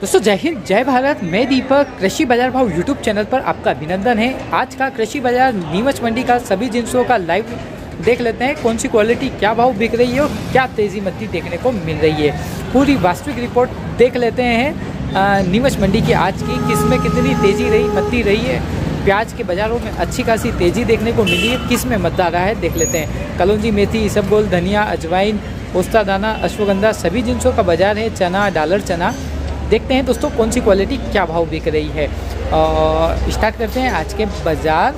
दोस्तों जय हिंद जय भारत। मैं दीपक, कृषि बाजार भाव यूट्यूब चैनल पर आपका अभिनंदन है। आज का कृषि बाजार नीमच मंडी का सभी जिनसों का लाइव देख लेते हैं। कौन सी क्वालिटी क्या भाव बिक रही है और क्या तेज़ी मत्ती देखने को मिल रही है। पूरी वास्तविक रिपोर्ट देख लेते हैं नीमच मंडी की आज की, किसमें कितनी तेज़ी रही मत्ती रही है। प्याज के बाज़ारों में अच्छी खासी तेज़ी देखने को मिली है, किस में मद्दा रहा है देख लेते हैं। कलौंजी, मेथी, इसबगोल, धनिया, अजवाइन, पोस्ता दाना, अश्वगंधा सभी जिनसों का बाज़ार है। चना, डालर चना देखते हैं दोस्तों कौन सी क्वालिटी क्या भाव बिक रही है। स्टार्ट करते हैं आज के बाज़ार।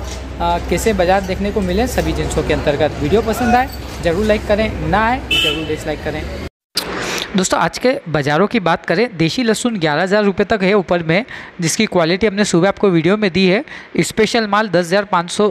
कैसे बाज़ार देखने को मिले सभी जिनसों के अंतर्गत। वीडियो पसंद आए ज़रूर लाइक करें, ना आए ज़रूर डिसलाइक करें। दोस्तों आज के बाज़ारों की बात करें, देशी लहसुन 11,000 रुपये तक है ऊपर में, जिसकी क्वालिटी हमने सुबह आपको वीडियो में दी है। स्पेशल माल 10,500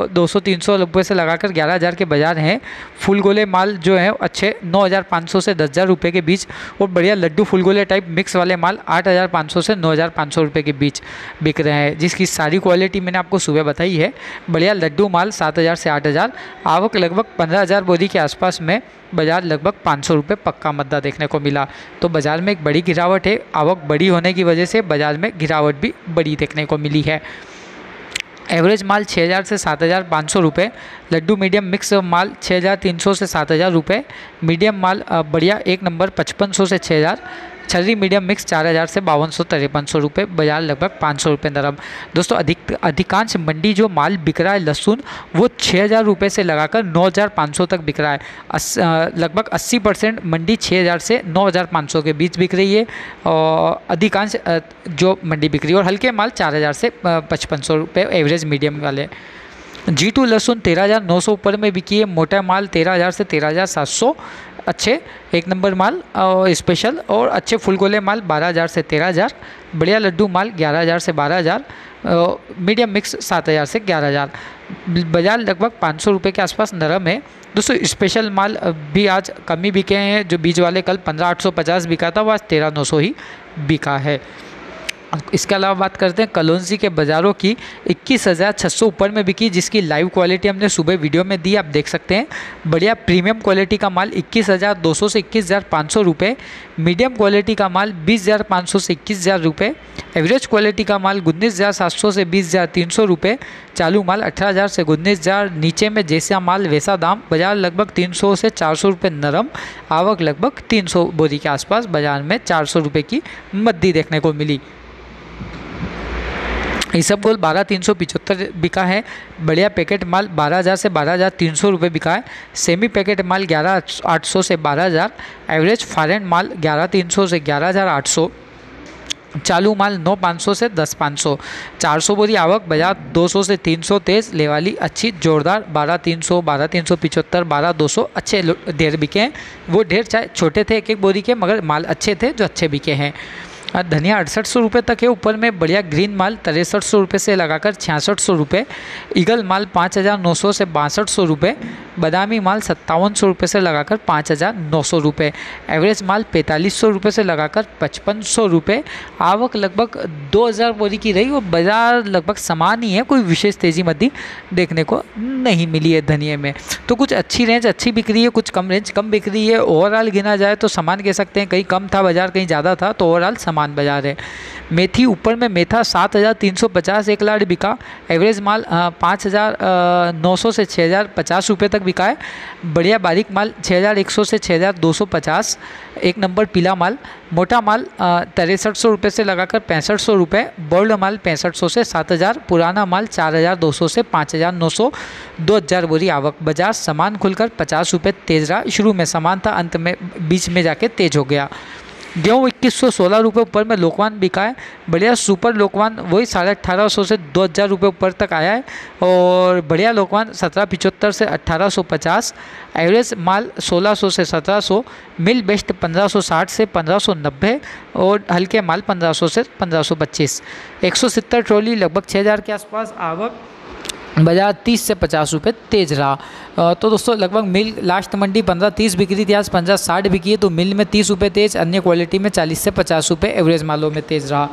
200-300 रुपये से लगाकर 11,000 के बाज़ार हैं। फुल गोले माल जो है अच्छे 9,500 से 10,000 रुपये के बीच, और बढ़िया लड्डू फुल गोले टाइप मिक्स वाले माल 8,500 से 9,500 रुपये के बीच बिक रहे हैं, जिसकी सारी क्वालिटी मैंने आपको सुबह बताई है। बढ़िया लड्डू माल 7,000 से 8,000, आवक लगभग 15,000 बोरी के आसपास में, बाज़ार लगभग 500 रुपये पक्का मद्दा देखने को मिला। तो बाज़ार में एक बड़ी गिरावट है। आवक बड़ी होने की वजह से बाज़ार में गिरावट भी बड़ी देखने को मिली है। एवरेज माल 6,000 से 7,500 रुपये, लड्डू मीडियम मिक्स माल 6,300 से 7,000 रुपये, मीडियम माल बढ़िया एक नंबर 5,500 से 6,000, छर्री मीडियम मिक्स 4,000 से 5,200-5,300 रुपये, बाजार लगभग 500 रुपये नरम। दोस्तों अधिकांश मंडी जो माल बिक रहा है लहसुन, वो 6,000 रुपये से लगाकर 9,500 तक बिक रहा है। लगभग 80% मंडी 6,000 से 9,500 के बीच बिक रही है, और अधिकांश जो मंडी बिक रही है। और हल्के माल 4,000 से 5,500 रुपये एवरेज मीडियम वाले। G2 लहसुन 13,900 ऊपर में बिकी है। मोटा माल 13,000 से 13,700, अच्छे एक नंबर माल और स्पेशल, और अच्छे फुल गोले माल 12,000 से 13,000, बढ़िया लड्डू माल 11,000 से 12,000, मीडियम मिक्स 7,000 से 11,000। बाजार लगभग 500 रुपये के आसपास नरम है। दोस्तों स्पेशल माल भी आज कम ही बिके हैं। जो बीज वाले कल 15,850 बिका था, वो आज 13,900 ही बिका है। इसके अलावा बात करते हैं कलौंजी के बाज़ारों की। 21,600 ऊपर में बिकी, जिसकी लाइव क्वालिटी हमने सुबह वीडियो में दी, आप देख सकते हैं। बढ़िया प्रीमियम क्वालिटी का माल 21,200 से 21,500 रुपये, मीडियम क्वालिटी का माल 20,500 से 21,000 रुपये, एवरेज क्वालिटी का माल 19,700 से 20,300 रुपये, चालू माल 18,000 से 19,000। नीचे में जैसा माल वैसा दाम। बाजार लगभग 300 से 400 रुपये नरम, आवक लगभग 300 बोरी के आसपास, बाजार में 400 रुपये की मद्दी देखने को मिली। इसबगोल 12,375 बिका है। बढ़िया पैकेट माल 12,000 से 12,300 रुपये बिका है। सेमी पैकेट माल 11,800 से 12,000, एवरेज फॉरेन माल 11,300 से 11,800, चालू माल 9,500 से 10,500। 400 बोरी आवक, बाजार 200 से 300 तेज़, लेवाली अच्छी जोरदार 12,300, 12,375, 12,200 अच्छे ढेर बिके हैं। वो ढेर चाहे छोटे थे एक एक बोरी के, मगर माल अच्छे थे जो अच्छे बिके हैं। धनिया 6,800 रुपये तक है ऊपर में। बढ़िया ग्रीन माल 6,300 रुपये से लगाकर 6,600 रुपये, ईगल माल 5,900 से 6,200 रुपये, बादामी माल 5,700 रुपये से लगाकर 5,900 रुपये, एवरेज माल 4,500 रुपये से लगाकर 5,500 रुपये। आवक लगभग 2,000 बोरी की रही, और बाजार लगभग समान ही है, कोई विशेष तेज़ी मद्दी देखने को नहीं मिली है धनिये में। तो कुछ अच्छी रेंज अच्छी बिक रही है, कुछ कम रेंज कम बिक रही है। ओवरऑल गिना जाए तो समान कह सकते हैं, कहीं कम था बाजार कहीं ज़्यादा था, तो ओवरऑल समान बाजार है। मेथी ऊपर में मेथा 7,350 एक लाड़ बिका, एवरेज माल 5,900 से 6,050 रुपये तक बिका है। बढ़िया बारीक माल 6,100 से 6,250, एक नंबर पीला माल। मोटा माल 6,300 रुपये से लगाकर 6,500 रुपये, बोल्ड माल 6,500 से 7,000, पुराना माल 4,200 से 5,900, 2,000 बोरी आवक। बाजार सामान खुलकर 50 रुपये तेज़ रहा। शुरू में समान था, अंत में बीच में जाके तेज हो गया। गेहूँ 2,116 रुपये ऊपर में लोकवान बिका है। बढ़िया सुपर लोकवान वही 1850 से 2,000 रुपये ऊपर तक आया है, और बढ़िया लोकवान 1775 से 1850, एवरेज माल 1,600 से 1,700, मिल बेस्ट 1,560 से 1,590, और हल्के माल 1,500 से 1,525। 170 ट्रॉली लगभग 6,000 के आसपास आवक, बाजार 30 से 50 रुपये तेज़ रहा। तो दोस्तों लगभग मिल लास्ट मंडी 15-30 बिक रही थी, आज 15-60 बिकी है। तो मिल में 30 रुपये तेज़, अन्य क्वालिटी में 40 से 50 रुपये एवरेज मालों में तेज़ रहा।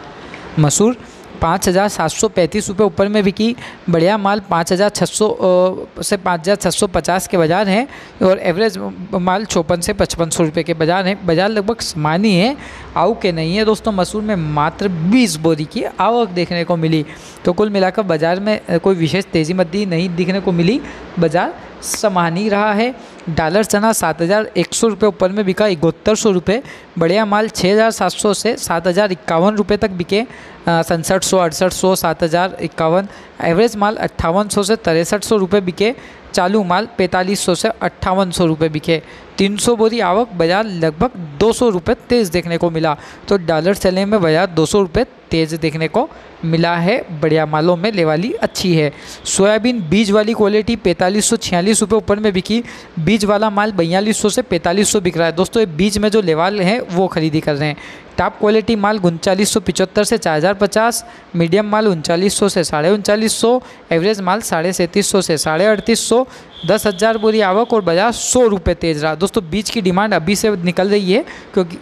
मसूर 5,735 ऊपर में बिकी। बढ़िया माल 5,600 से 5,650 के बाज़ार हैं और एवरेज माल 54 से 5500 रुपये के बाज़ार हैं। बाज़ार लगभग समानी है, आऊ के नहीं है दोस्तों। मसूर में मात्र 20 बोरी की आवक देखने को मिली। तो कुल मिलाकर बाज़ार में कोई विशेष तेज़ी मद्दी नहीं दिखने को मिली, बाज़ार समानी रहा है। डॉलर चना 7,100 रुपये ऊपर में बिका 7100 रुपये। बढ़िया माल 6,700 से 7,051 रुपये तक बिके। 6700, 6800, 7,051। एवरेज माल 5800 से 6300 रुपये बिके। चालू माल 4500 से 5800 रुपये बिके। 300 बोरी आवक, बाजार लगभग 200 रुपये तेज़ देखने को मिला। तो डॉलर चलने में बाजार 200 रुपये तेज़ देखने को मिला है। बढ़िया मालों में लेवाली अच्छी है। सोयाबीन बीज वाली क्वालिटी 4546 रुपये ऊपर में बिकी। बीज वाला माल 4200 से 4500 बिक रहा है दोस्तों। ये बीज में जो लेवाल हैं वो खरीदी कर रहे हैं। टॉप क्वालिटी माल 3975 से 4050, मीडियम माल 3900 से 3950, एवरेज माल 3750 से 3850। 10,000 बोरी आवक और बाजार 100 रुपये तेज़ रहा दोस्तों। बीज की डिमांड अभी से निकल रही है क्योंकि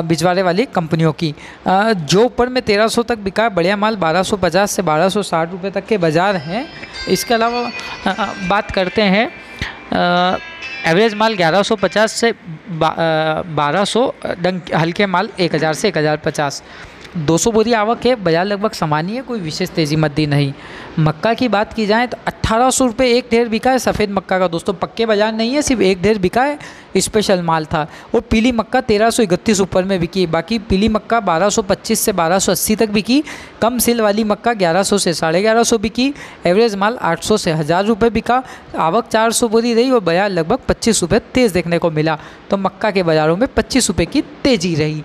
भिजवाने वाली कंपनियों की। जो ऊपर में 1300 तक बिका। बढ़िया माल 1250 से 1260 रुपये तक के बाज़ार हैं। इसके अलावा बात करते हैं एवरेज माल 1150 से 1200, हल्के माल 1000 से 1050। 200 बोरी आवक है, बाजार लगभग समानी है, कोई विशेष तेज़ी मद्दी नहीं। मक्का की बात की जाए तो 1800 रुपये एक ढेर बिका है सफ़ेद मक्का का दोस्तों। पक्के बाजार नहीं है, सिर्फ एक ढेर बिका है, स्पेशल माल था। और पीली मक्का 1331 ऊपर में बिकी। बाकी पीली मक्का 1225 से 1280 तक बिकी। कम सिल वाली मक्का 1100 से 1150 बिकी। एवरेज माल 800 से 1000 रुपये बिका। आवक 400 बोरी रही और बाजार लगभग 25 रुपये तेज़ देखने को मिला। तो मक्का के बाज़ारों में 25 रुपये की तेज़ी रही।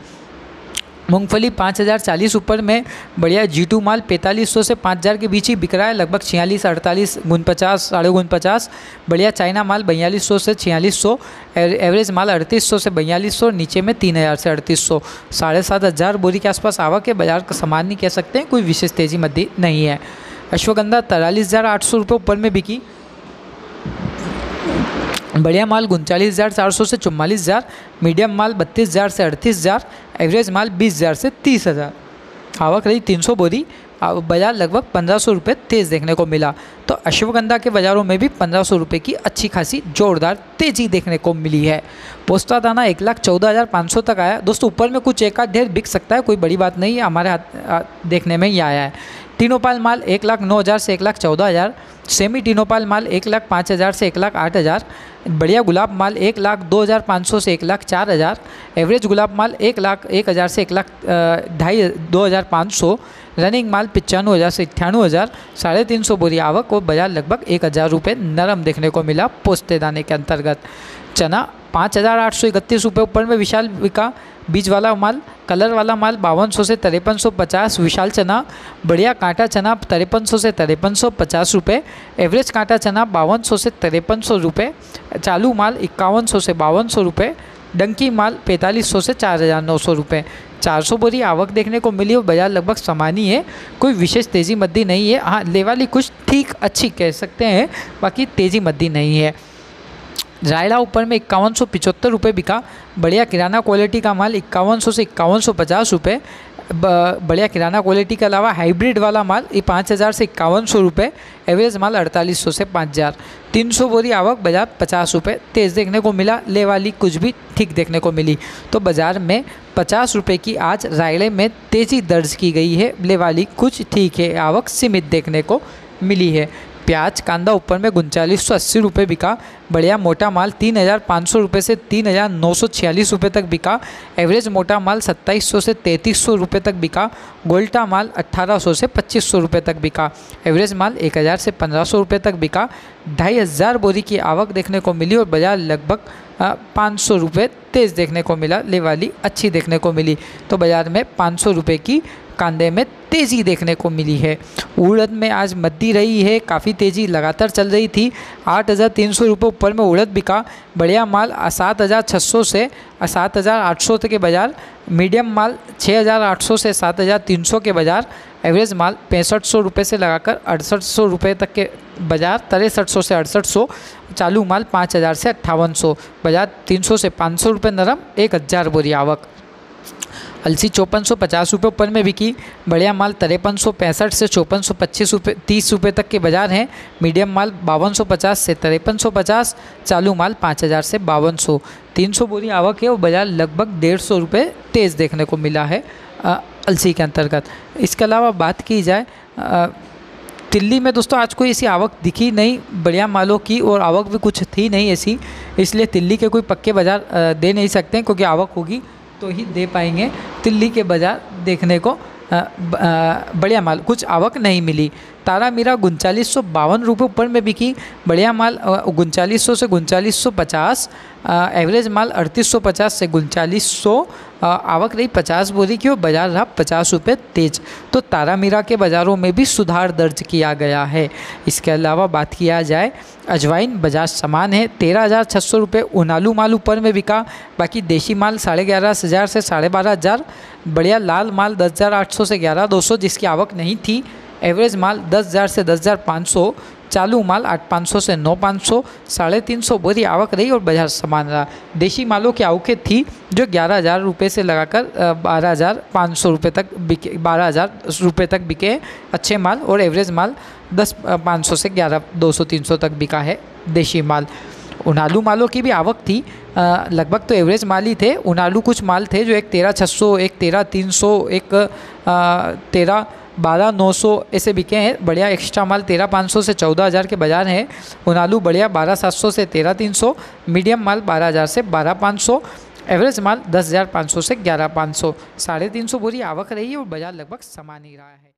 मूंगफली 5040 ऊपर में बढ़िया G2 माल 4500 से 5000 के बीच ही बिक रहा है, लगभग 46, 48, 49, 49.5। बढ़िया चाइना माल 4200 से 4600, एवरेज माल 3800 से 4200, नीचे में 3000 से 3800। 7500 बोरी के आसपास आवक है, बाजार का सामान नहीं कह सकते हैं, कोई विशेष तेज़ी मद्दी नहीं है। अश्वगंधा 43,800 रुपये ऊपर में बिकी। बढ़िया माल 39,400 से 44,000, मीडियम माल 32,000 से 38,000, एवरेज माल 20,000 से 30,000। आवक रही 300 बोरी। बाजार लगभग 1500 रुपये तेज़ देखने को मिला। तो अश्वगंधा के बाज़ारों में भी 1500 रुपये की अच्छी खासी जोरदार तेज़ी देखने को मिली है। पोस्ता दाना 1,14,500 तक आया दोस्तों। ऊपर में कुछ एक आध ढेर बिक सकता है, कोई बड़ी बात नहीं है, हमारे हाथ देखने में ही आया है। टीनोपाल माल 1,09,000 से 1,14,000, सेमी टीनोपाल माल 1,05,000 से 1,08,000, बढ़िया गुलाब माल 1,02,500 से 1,04,000, एवरेज गुलाब माल 1,01,000 से 1,02,500, रनिंग माल 95,000 से 98,000। 350 बोरी आवक और बाजार लगभग 1,000 रुपये नरम देखने को मिला पोस्ते दाने के अंतर्गत। चना 5,831 रुपये ऊपर में विशाल बिका। बीज वाला माल, कलर वाला माल 5200 से 5350 विशाल चना। बढ़िया कांटा चना 5300 से 5350 रुपये, एवरेज कांटा चना 5200 से 5300 रुपये। चालू माल 5100 से 5200 रुपये। डंकी माल 4500 से 4,900 रुपये। 400 बोरी आवक देखने को मिली और बाजार लगभग समानी है, कोई विशेष तेज़ी मद्दी नहीं है। हाँ, लेवाली कुछ ठीक अच्छी कह सकते हैं, बाकी तेज़ी मद्दी नहीं है। रायला ऊपर में 5175 रुपये बिका। बढ़िया किराना क्वालिटी का माल 5100 से 5150 रुपये। बढ़िया किराना क्वालिटी के अलावा हाइब्रिड वाला माल 5,000 से 5100 रुपये, एवरेज माल 4800 से 5,000। 300 बोरी आवक, बाजार 50 रुपये तेज़ देखने को मिला। ले वाली कुछ भी ठीक देखने को मिली। तो बाज़ार में 50 रुपये की आज रायले में तेज़ी दर्ज की गई है। ले वाली कुछ ठीक है, आवक सीमित देखने को मिली है। प्याज कांदा ऊपर में 3980 रुपये बिका। बढ़िया मोटा माल 3,500 रुपये से 3,946 रुपये तक बिका। एवरेज मोटा माल 2,700 से 3,300 रुपये तक बिका। गोल्टा माल 1,800 से 2,500 रुपये तक बिका। एवरेज माल 1,000 से 1,500 रुपये तक बिका। 2,500 बोरी की आवक देखने को मिली और बाजार लगभग 500 रुपये तेज़ देखने को मिला। ले वाली अच्छी देखने को मिली। तो बाज़ार में 500 रुपये की कांदे में तेज़ी देखने को मिली है। उड़द में आज मद्दी रही है, काफ़ी तेज़ी लगातार चल रही थी। 8,300 रुपये ऊपर में उड़द बिका। बढ़िया माल 7,600 से 7,800 तक के बाज़ार। मीडियम माल 6,800 से 7,300 के बाज़ार। एवरेज माल 6500 रुपये से लगाकर 6,800 रुपये तक के बाज़ार। 6,300 से 6,800। चालू माल 5,000 से 5,800। बाज़ार 300 से 500 रुपये नरम। 1,000 बोरी आवक। अलसी 5450 रुपये ऊपर में बिकी। बढ़िया माल 5365 से 5425 रुपये 30 रुपये तक के बाज़ार हैं। मीडियम माल 5250 से 5350, चालू माल 5000 से 5200। 300 बोरी आवक है और बाज़ार लगभग 150 रुपये तेज़ देखने को मिला है अलसी के अंतर्गत। इसके अलावा बात की जाए तिल्ली में दोस्तों आज कोई ऐसी आवक दिखी नहीं बढ़िया मालों की, और आवक भी कुछ थी नहीं ऐसी, इसलिए तिल्ली के कोई पक्के बाज़ार दे नहीं सकते, क्योंकि आवक होगी तो ही दे पाएंगे। तिल्ली के बाज़ार देखने को बढ़िया माल कुछ आवक नहीं मिली। तारा मीरा 3952 रुपये ऊपर में बिकी। बढ़िया माल 3900 से 3950, एवरेज माल 3850 से 3900, आवक रही 50 बोरी की और बाज़ार रहा 50 रुपये तेज। तो तारा मीरा के बाज़ारों में भी सुधार दर्ज किया गया है। इसके अलावा बात किया जाए अजवाइन बाज़ार समान है, 13,600 रुपये उनालू माल ऊपर में बिका। बाकी देशी माल 11,500 से 12,500। बढ़िया लाल माल 10,800 से 11,200 जिसकी आवक नहीं थी। एवरेज माल 10,000 से 10,500, चालू माल 8,500 से 9,500। 350 बोरी आवक रही और बाजार समान रहा। देशी मालों की आवकें थी जो 11,000 रुपये से लगाकर 12,500 रुपये तक बिके, 12,000 रुपये तक बिके अच्छे माल, और एवरेज माल 10,500 से 11,200-300 तक बिका है देशी माल। उनालू मालों की भी आवक थी, लगभग तो एवरेज माल ही थे। उनालू कुछ माल थे जो एक 13,600, एक 13,300, एक 12,900 ऐसे बिके हैं। बढ़िया एक्स्ट्रा माल 13,500 से 14,000 के बाज़ार हैं। उनालू बढ़िया 12,700 से 13,300, मीडियम माल 12,000 से 12,500, एवरेज माल 10,500 से 11,500। 350 बोरी आवक रही है और बाज़ार लगभग समान ही रहा है।